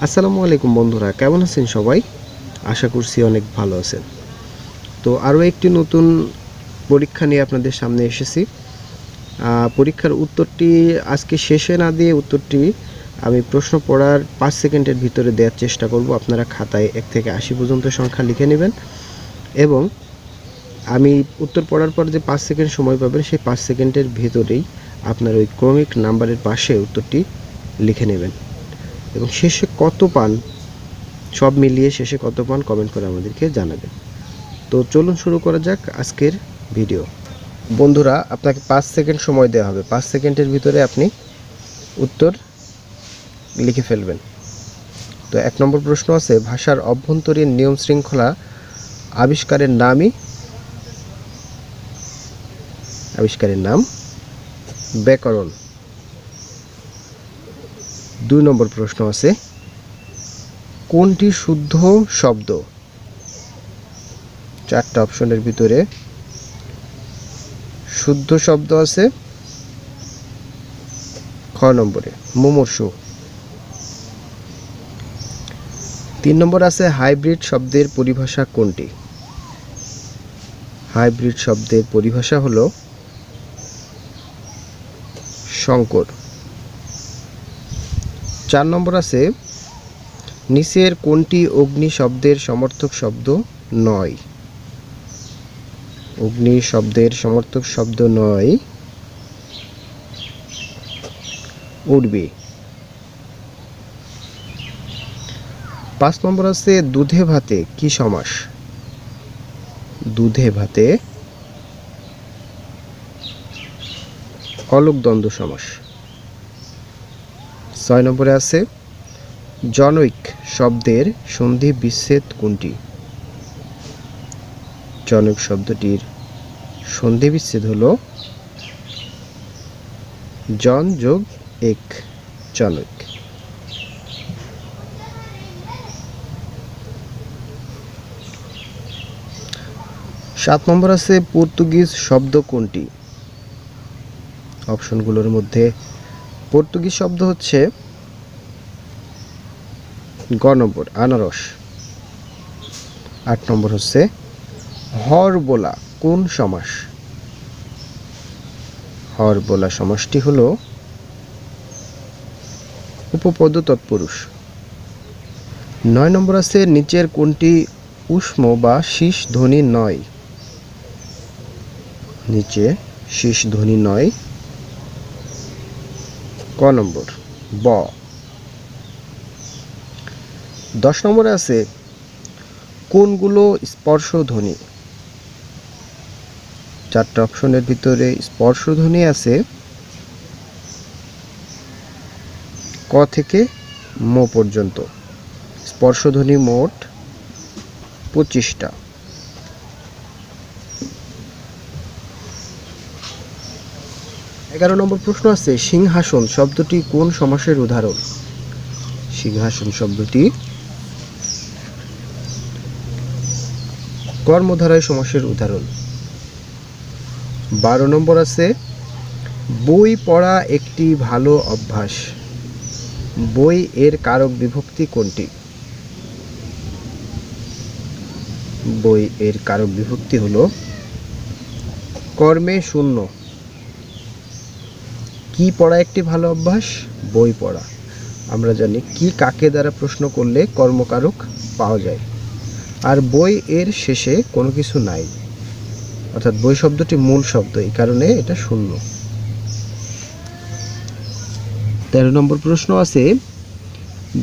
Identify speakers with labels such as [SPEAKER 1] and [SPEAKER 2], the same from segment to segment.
[SPEAKER 1] আসসালামু আলাইকুম বন্ধুরা, কেমন আছেন সবাই? আশা করছি অনেক ভালো আছেন। তো আরও একটি নতুন পরীক্ষা নিয়ে আপনাদের সামনে এসেছি। পরীক্ষার উত্তরটি আজকে শেষে না দিয়ে উত্তরটি আমি প্রশ্ন পড়ার 5 সেকেন্ডের ভিতরে দেওয়ার চেষ্টা করব। আপনারা খাতায় 1 থেকে 80 পর্যন্ত সংখ্যা লিখে নেবেন এবং আমি উত্তর পড়ার পর যে 5 সেকেন্ড সময় পাবেন সেই 5 সেকেন্ডের ভিতরেই আপনার ওই ক্রমিক নাম্বারের পাশে উত্তরটি লিখে নেবেন এবং শেষে কত পান, সব মিলিয়ে শেষে কত পান কমেন্ট করে আমাদেরকে জানাবেন। তো চলুন শুরু করা যাক আজকের ভিডিও। বন্ধুরা, আপনাকে 5 সেকেন্ড সময় দেওয়া হবে। 5 সেকেন্ডের ভিতরে আপনি উত্তর লিখে ফেলবেন। তো 1 নম্বর প্রশ্ন আছে, ভাষার অভ্যন্তরীণ নিয়ম শৃঙ্খলা আবিষ্কারের নাম ব্যাকরণ। 2 নম্বর প্রশ্ন আছে, কোনটি শুদ্ধ শব্দ? 4টা অপশনের ভিতরে শুদ্ধ শব্দ আছে খ নম্বরে, মুমূর্ষু। 3 নম্বর আছে, হাইব্রিড শব্দের পরিভাষা কোনটি? হাইব্রিড শব্দের পরিভাষা হলো সংকর। 4 নম্বর আছে, নিচের কোনটি অগ্নি শব্দের সমর্থক শব্দ নয়? অগ্নি শব্দের সমর্থক শব্দ নয়, উঠবে। 5 নম্বর আছে, দুধে ভাতে কি সমাস? দুধে ভাতে অলক দ্বন্দ্ব সমাস। 6 নম্বরে আছে, জনৈক শব্দের সন্ধি বিচ্ছেদ কোনটি? জনৈক শব্দটির সন্ধি বিচ্ছেদ হলো জন যোগ এক, জনৈক। 7 নম্বর আছে, পর্তুগিজ শব্দ কোনটি? অপশনগুলোর মধ্যে পর্তুগিজ শব্দ হচ্ছে গ নম্বর, আনারস। 8 নম্বর হচ্ছে, হরবোলা কোন সমাস? হরবোলা সমাসটি হলো উপপদ তৎপুরুষ। 9 নম্বর আছে, নিচের কোনটি উষ্ম বা শীষ ধ্বনি নয়? নিচে শীষ ধ্বনি নয়, ক নম্বর, ব। 10 নম্বরে আছে, কোনগুলো স্পর্শ ধ্বনি? 4টা অপশনের ভিতরে স্পর্শ ধ্বনি আছে ক থেকে ম পর্যন্ত। স্পর্শ ধ্বনি মোট 25টা। 11 নম্বর প্রশ্ন আছে, সিংহাসন শব্দটি কোন সমাসের উদাহরণ? সিংহাসন শব্দটি কর্মধারয় সমাসের উদাহরণ। 12 নম্বর আছে, বই পড়া একটি ভালো অভ্যাস। বই এর কারক বিভক্তি কোনটি? বই এর কারক বিভক্তি হলো কর্মে শূন্য। কি পড়া একটি ভালো অভ্যাস? বই পড়া। আমরা জানি কি কাকে দ্বারা প্রশ্ন করলে কর্মকারক পাওয়া যায়, আর বই এর শেষে কোনো কিছু নাই, অর্থাৎ বই শব্দটি মূল শব্দ, এই কারণে এটা শূন্য। 13 নম্বর প্রশ্ন আছে,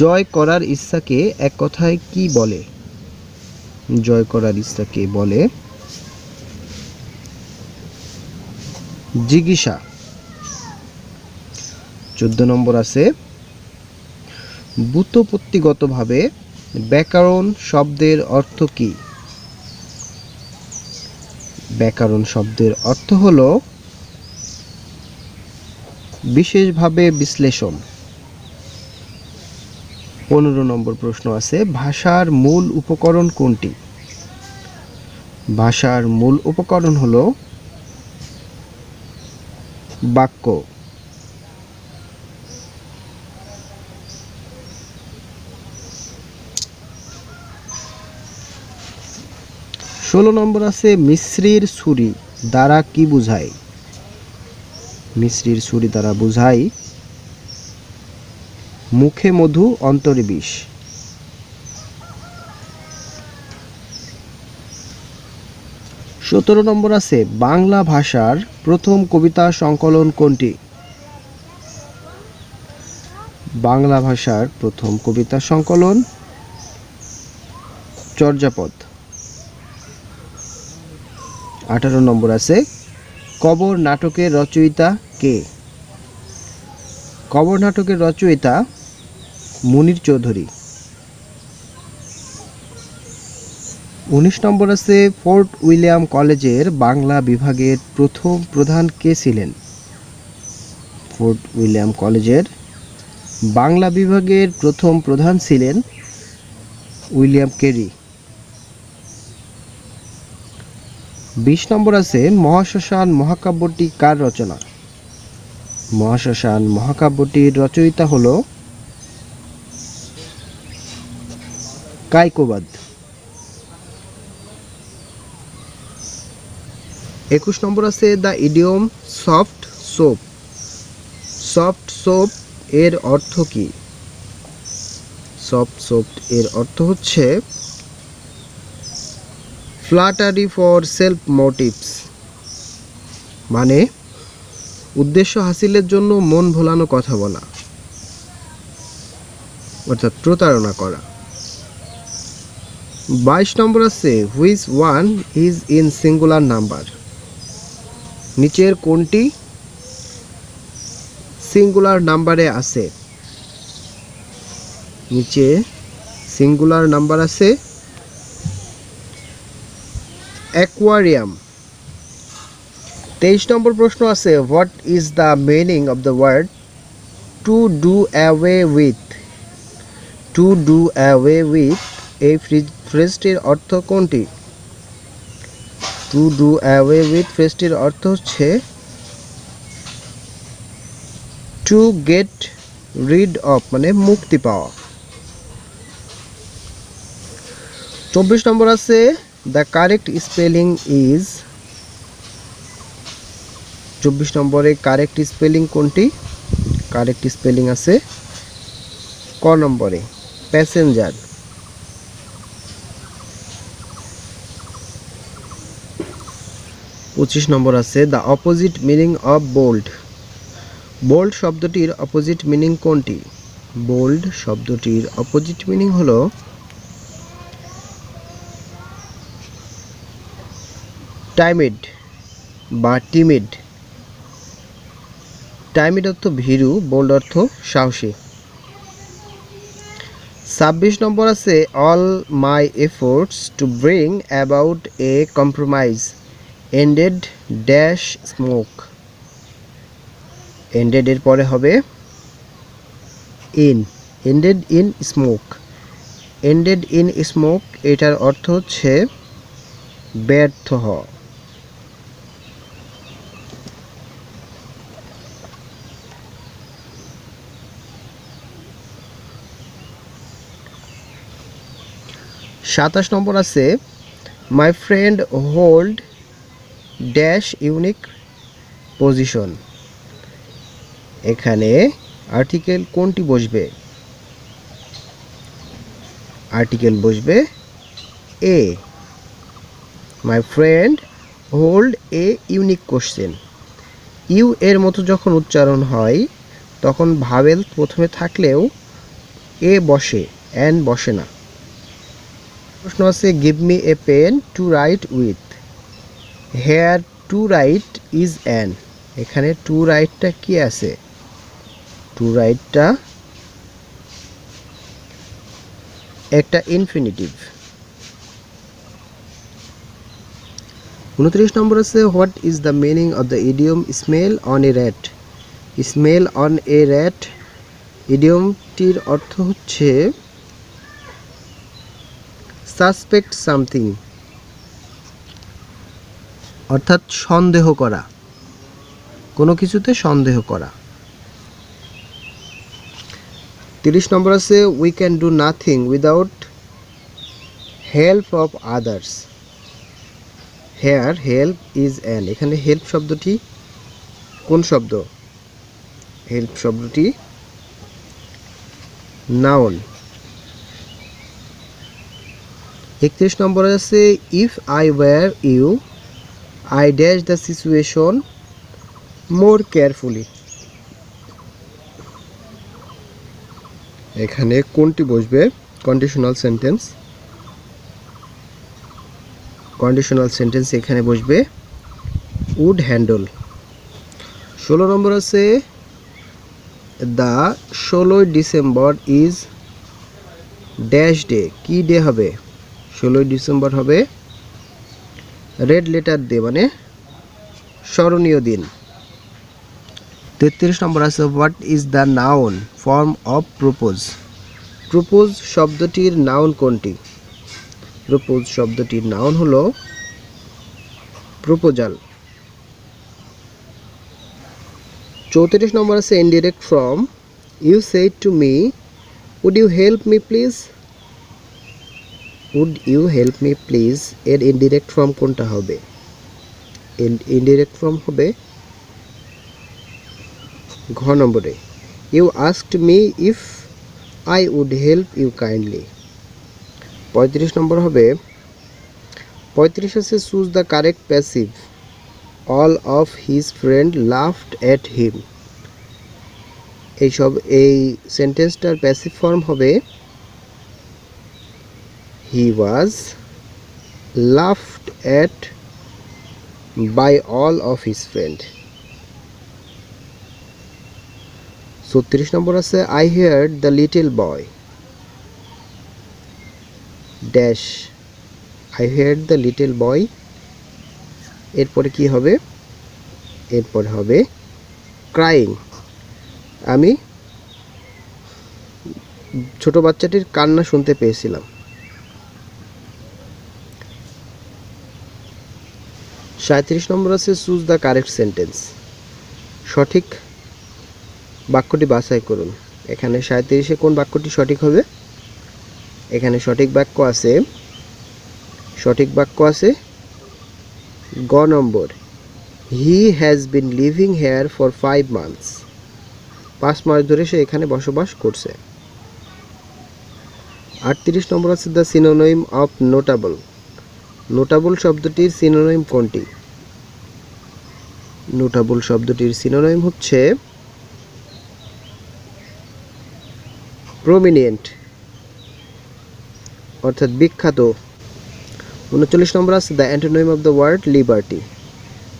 [SPEAKER 1] জয় করার ইচ্ছাকে এক কথায় কি বলে? জয় করার ইচ্ছাকে বলে জিজ্ঞাসা। 14 নম্বর আছে, ব্যুৎপত্তিগতভাবে ব্যাকরণ শব্দের অর্থ কি? ব্যাকরণ শব্দের অর্থ হলো বিশেষভাবে বিশ্লেষণ। 15 নম্বর প্রশ্ন আছে, ভাষার মূল উপকরণ কোনটি? ভাষার মূল উপকরণ হলো বাক্য। 16 নম্বর আছে মিশ্রির ছুরি দ্বারা কি বোঝায়? মিশ্রির ছুরি দ্বারা বোঝায় মুখে মধু অন্তরে বিষ। 17 নম্বর আছে বাংলা ভাষার প্রথম কবিতা সংকলন কোনটি? বাংলা ভাষার প্রথম কবিতা সংকলন চর্যাপদ। 18 নম্বর আছে কবর নাটকের রচয়িতা কে? কবর নাটকের রচয়িতা মুনির চৌধুরী। 19 নম্বর আছে ফোর্ট উইলিয়াম কলেজের বাংলা বিভাগের প্রথম প্রধান কে ছিলেন? ফোর্ট উইলিয়াম কলেজের বাংলা বিভাগের প্রথম প্রধান ছিলেন উইলিয়াম কেরি। 20 নম্বর আছে মহাশ্মশান মহাকাব্যটি কার রচনা? মহাশ্মশান মহাকাব্যটির রচয়িতা হল কায়কোবাদ। 21 নম্বর আছে the idiom soft soap. Soft soap এর অর্থ কি? সফট সোপ এর অর্থ হচ্ছে ফ্ল্যাটারি ফর সেলফ মোটিভস, মানে উদ্দেশ্য হাসিলের জন্য মন ভোলানো কথা বলা, অর্থাৎ প্রতারণা করা। 22 নম্বর আছে which one is in singular number. নিচের কোনটি সিঙ্গুলার নাম্বারে আছে? নিচে সিঙ্গুলার নাম্বার আছে অ্যাকোয়ারিয়াম। 23 নম্বর প্রশ্ন আছে what is the meaning of the word to do away with. To do away with এই ফ্রেজটির অর্থ কোনটি? টু ডু অ্যাওয়ে উইথ ফ্রেজটির অর্থ হচ্ছে টু গেট রিড অফ, মানে মুক্তি পাওয়া। 24 নম্বর আছে দ্য কারেক্ট স্পেলিং ইজ। 24 নম্বরে কারেক্ট স্পেলিং কোনটি? কারেক্ট স্পেলিং আছে ক নম্বরে প্যাসেঞ্জার। 25 নম্বর আছে the opposite meaning of bold. Bold শব্দটির অপোজিট মিনিং কোনটি? বোল্ড শব্দটির অপোজিট মিনিং হলো টাইমিড বা টিমিড। টাইমিড অর্থ ভীরু, বোল্ড অর্থ সাহসী। 26 নম্বর আছে all my efforts to bring about a compromise ended dash smoke. Ended এর পরে হবে in, ended in smoke. Ended in smoke এটার অর্থ হচ্ছে ব্যর্থ হওয়া। 27 নম্বর আছে my friend hold dash unique position. এখানে আর্টিকেল কোনটি বসবে? আর্টিকেল বসবে a. My friend hold a unique question. U এর মতো যখন উচ্চারণ হয় তখন ভাওয়েল প্রথমে থাকলেও এ বসে, এন বসে না। প্রশ্ন আছে give me a pen to write with. Here to write is an. এখানে টু রাইটটা কি আছে? টু রাইটটা একটা ইনফিনিটিভ। 29 নম্বর আছে what is the meaning of the idiom smell on a rat. Smell on a rat ইডিয়মটির অর্থ হচ্ছে সাসপেক্ট সামথিং, অর্থাৎ সন্দেহ করা, কোনো কিছুতে সন্দেহ করা। 30 নম্বর আছে we can do nothing without help of others. Here help is an, এখানে হেল্প শব্দটি কোন শব্দ? হেল্প শব্দটি নাউন। 31 নম্বরে আছে if I were you I dash the situation more carefully, এখানে কোনটি বসবে? Conditional sentence. কন্ডিশনাল সেন্টেন্স এখানে বসবে উড হ্যান্ডল। 16 নম্বর আছে দ্য 16ই ডিসেম্বর ইজ ড্যাশ ডে, কি ডে হবে? 16ই ডিসেম্বর হবে রেড লেটার ডে, মানে স্মরণীয় দিন। 33 নম্বর আছে what is the noun form of propose, propose শব্দটির নাউন কোনটি? প্রপোজ শব্দটির নাউন হলো প্রপোজাল। 34 নম্বর আছে indirect from you said to me would you help me please, would you help me please এর ইনডিরেক্ট ফর্ম কোনটা হবে? ইনডিরেক্ট ফর্ম হবে ঘ নম্বরে you asked me if I would help you kindly. 35 নম্বর হবে 35 আছে choose the correct passive all of his friend laughed at him, এই সেন্টেন্সটার প্যাসিভ ফর্ম হবে he was laughed at by all of his friend. 36 নম্বর আছে I heard the little boy dash, I heard the little boy এরপরে কি হবে? এরপরে হবে ক্রাইং, আমি ছোট বাচ্চাটির কান্না শুনতে পেয়েছিলাম। 37 নম্বর আছে চুজ দ্য কারেক্ট সেন্টেন্স, সঠিক বাক্যটি বাছাই করুন। এখানে 37-এ কোন বাক্যটি সঠিক হবে? এখানে সঠিক বাক্য আছে গ নম্বর he has been living here for 5 months, 5 মাস ধরে সে এখানে বসবাস করছে। 38 নম্বর আছে the synonym of notable, notable শব্দটির সিনোনিম কোনটি? নোটাবল শব্দটির সিনোনিম হচ্ছে প্রমিনিয়েন্ট, অর্থাৎ বিখ্যাত। 39 নম্বর আছে the antonym of the word liberty,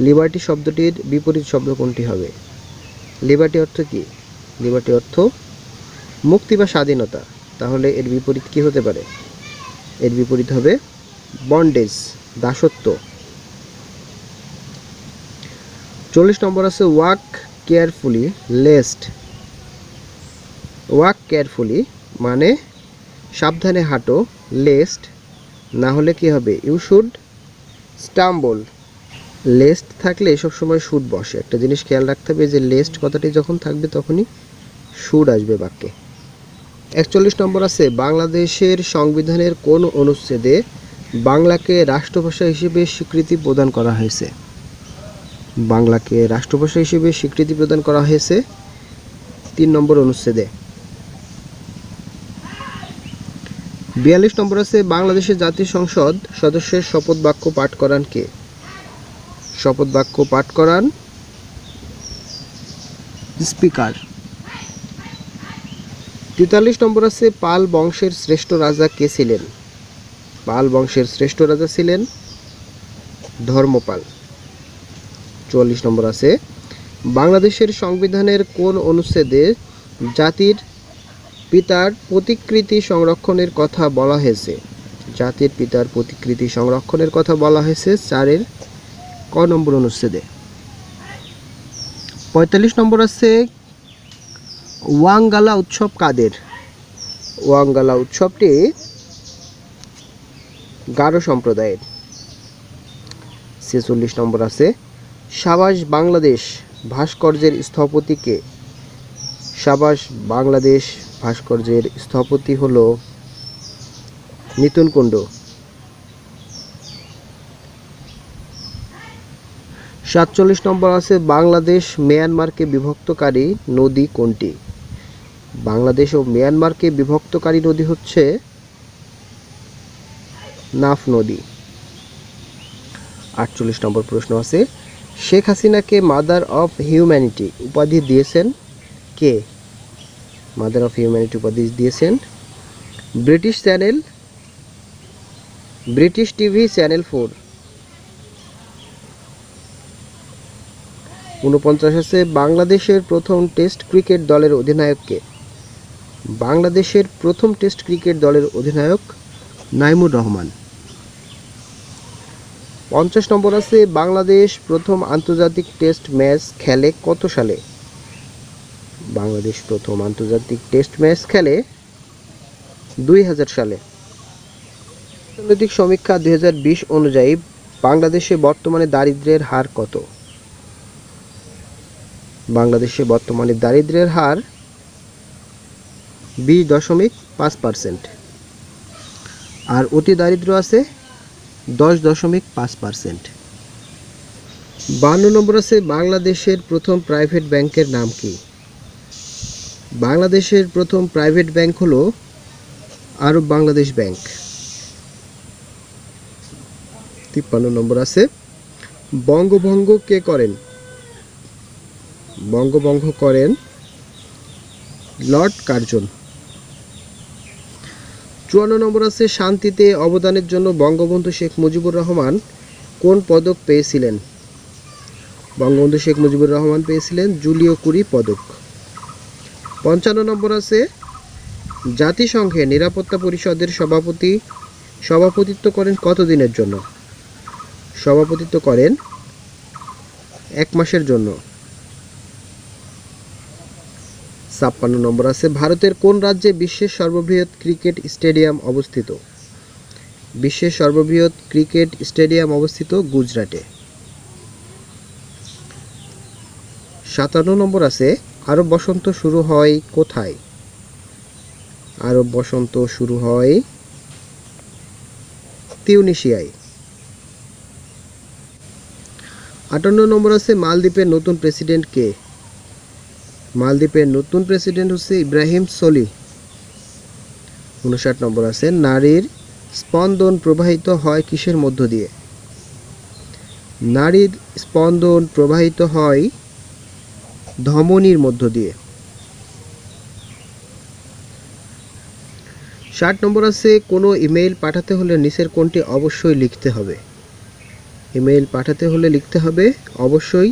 [SPEAKER 1] liberty শব্দটির বিপরীত শব্দ কোনটি হবে? লিবার্টি অর্থ কি? লিবার্টি অর্থ মুক্তি বা স্বাধীনতা, তাহলে এর বিপরীত কি হতে পারে? এর বিপরীত হবে বন্ডেজ, দাসত্ব। 40 নম্বর আছে walk carefully lest, walk carefully মানে সাবধানে হাঁটো, লেস্ট না হলে কি হবে? ইউ শুড স্টাম্বল, লেস্ট থাকলে সবসময় শুড বসে, একটা জিনিস খেয়াল রাখতে হবে যে লেস্ট কথাটি যখন থাকবে তখনই শুড আসবে বাক্যে। 41 নম্বর আছে বাংলাদেশের সংবিধানের কোন অনুচ্ছেদে বাংলাকে রাষ্ট্রভাষা হিসেবে স্বীকৃতি প্রদান করা হয়েছে? বাংলাকে রাষ্ট্রভাষা হিসেবে স্বীকৃতি প্রদান করা হয়েছে 3 নম্বর অনুচ্ছেদে। 42 নম্বর আছে বাংলাদেশের জাতীয় সংসদ সদস্যের শপথ বাক্য পাঠ করান কে? শপথ বাক্য পাঠ করান স্পিকার। 43 নম্বর আছে পাল বংশের শ্রেষ্ঠ রাজা কে ছিলেন? পাল বংশের শ্রেষ্ঠ রাজা ছিলেন ধর্মপাল। 44 নম্বর আছে বাংলাদেশের সংবিধানের কোন অনুচ্ছেদে জাতির পিতার প্রতিকৃতি সংরক্ষণের কথা বলা হয়েছে? জাতির পিতার প্রতিকৃতি সংরক্ষণের কথা বলা হয়েছে 4-এর ক নম্বর অনুচ্ছেদে। 45 নম্বর আছে ওয়াঙ্গালা উৎসব কাদের? ওয়াঙ্গালা উৎসবটি গারো সম্প্রদায়ের। 46 নম্বর আছে সাবাস বাংলাদেশ ভাস্কর্যের স্থপতি কে? সাবাস বাংলাদেশ ভাস্কর্যের স্থপতি হলো নিতুন কুণ্ডু। 47 নম্বর আছে বাংলাদেশ মিয়ানমারকে বিভক্তকারী নদী কোনটি? বাংলাদেশ ও মিয়ানমারকে বিভক্তকারী নদী হচ্ছে নাফ নদী। 48 নম্বর প্রশ্ন আছে শেখ হাসিনাকে মাদার অফ হিউম্যানিটি উপাধি দিয়েছেন কে? মাদার অফ হিউম্যানিটি উপাধি দিয়েছেন ব্রিটিশ টিভি চ্যানেল 4। 49 আছে বাংলাদেশের প্রথম টেস্ট ক্রিকেট দলের অধিনায়ক কে? বাংলাদেশের প্রথম টেস্ট ক্রিকেট দলের অধিনায়ক নাইমুর রহমান। 50 নম্বর আছে বাংলাদেশ প্রথম আন্তর্জাতিক টেস্ট ম্যাচ খেলে কত সালে? বাংলাদেশ প্রথম আন্তর্জাতিক টেস্ট ম্যাচ খেলে 2000 সালে। অর্থনৈতিক সমীক্ষা 2020 অনুযায়ী বাংলাদেশে বর্তমানে দারিদ্র্যের হার কত? বাংলাদেশে বর্তমানে দারিদ্র্যের হার 20.5%। আর অতি দারিদ্র্য আছে 10.5%। 52 নম্বর আছে বাংলাদেশের প্রথম প্রাইভেট ব্যাংকের নাম কি? বাংলাদেশের প্রথম প্রাইভেট ব্যাংক হলো আরব বাংলাদেশ ব্যাংক। 53 নম্বর আছে বঙ্গভঙ্গ কে করেন? বঙ্গভঙ্গ করেন লর্ড কার্জন। 54 নম্বর আছে শান্তিতে অবদানের জন্য বঙ্গবন্ধু শেখ মুজিবুর রহমান কোন পদক পেয়েছিলেন? বঙ্গবন্ধু শেখ মুজিবুর রহমান পেয়েছিলেন জুলিও কুরি পদক। 55 নম্বর আছে জাতিসংঘের নিরাপত্তা পরিষদের সভাপতিত্ব করেন কতদিনের জন্য? সভাপতিত্ব করেন 1 মাসের জন্য। 56 নম্বর আছে ভারতের কোন রাজ্যে বিশ্বের সর্ববৃহৎ ক্রিকেট স্টেডিয়াম অবস্থিত? বিশ্বের সর্ববৃহৎ ক্রিকেট স্টেডিয়াম অবস্থিত গুজরাটে। 57 নম্বর আছে আরব বসন্ত শুরু হয় কোথায়? আরব বসন্ত শুরু হয় তিউনিসিয়ায়। 58 নম্বর আছে মালদ্বীপের নতুন প্রেসিডেন্ট কে? মালদ্বীপের নতুন প্রেসিডেন্ট হচ্ছে ইব্রাহিম সোলিহ। 59 নম্বর আছে নারীর স্পন্দন প্রবাহিত হয় কিসের মধ্য দিয়ে? নারীর স্পন্দন প্রবাহিত হয় ধমনীর মধ্য দিয়ে। 60 নম্বর আছে কোনো ইমেইল পাঠাতে হলে নিচের কোনটি অবশ্যই লিখতে হবে? ইমেইল পাঠাতে হলে লিখতে হবে অবশ্যই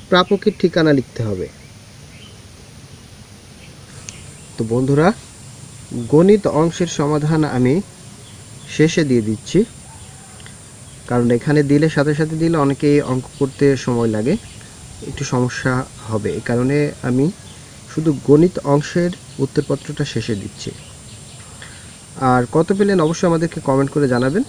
[SPEAKER 1] প্রাপকের ঠিকানা লিখতে হবে। তো বন্ধুরা গণিত অংশের সমাধান আমি শেষে দিয়ে দিচ্ছি, কারণ এখানে দিলে সাথে সাথে দিলে অনেকেই অঙ্ক করতে সময় লাগে, একটু সমস্যা হবে। এই কারণে আমি শুধু গণিত অংশের উত্তরপত্রটা শেষে দিচ্ছি। আর কত পেলেন অবশ্যই আমাদেরকে কমেন্ট করে জানাবেন।